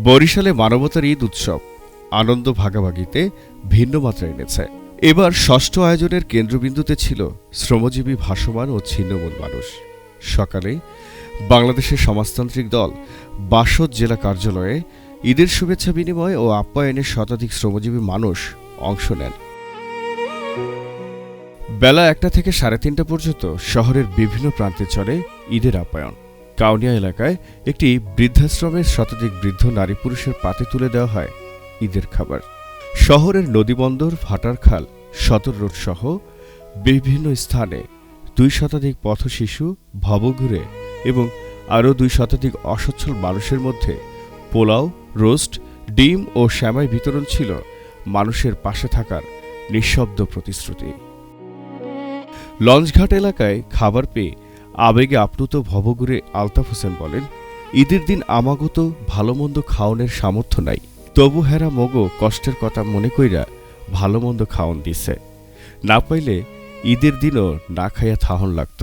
বরিশালে মানবতার ঈদ উৎসব আনন্দ ভাগাভাগিতে ভিন্ন মাত্রা এনেছে। এবার ষষ্ঠ আয়োজনের কেন্দ্রবিন্দুতে ছিল শ্রমজীবী, ভাসমান ও ছিন্নমূল মানুষ। সকালে বাংলাদেশের সমাজতান্ত্রিক দল বাসদ জেলা কার্যালয়ে ঈদের শুভেচ্ছা বিনিময় ও আপ্যায়নে শতাধিক শ্রমজীবী মানুষ অংশ নেন। বেলা 1টা থেকে 3:30 পর্যন্ত শহরের বিভিন্ন প্রান্তে চলে ঈদের আপ্যায়ন। কাউনিয়া এলাকায় একটি বৃদ্ধাশ্রমের শতাধিক বৃদ্ধ নারী পুরুষের পাতে তুলে দেওয়া হয় ঈদের খাবার। শহরের নদীবন্দর, ভাটারখাল, সদর রোড সহ বিভিন্ন স্থানে 2 শতাধিক পথশিশু, ভবঘুরে এবং আরও 2 শতাধিক অসচ্ছল মানুষের মধ্যে পোলাও, রোস্ট, ডিম ও শ্যামাই বিতরণ ছিল মানুষের পাশে থাকার নিঃশব্দ প্রতিশ্রুতি। লঞ্চঘাট এলাকায় খাবার পেয়ে আবেগে আপ্লুত ভবঘুরে আলতাফ হোসেন বলেন, ঈদের দিন আমাগো তো ভালোমন্দ খাওয়ানোর সামর্থ্য নাই, তবু হেরা মগো কষ্টের কথা মনে কইরা ভালোমন্দ খাওয়ান দিছে, না পাইলে ঈদের দিনও না খাইয়া থাহন লাগত।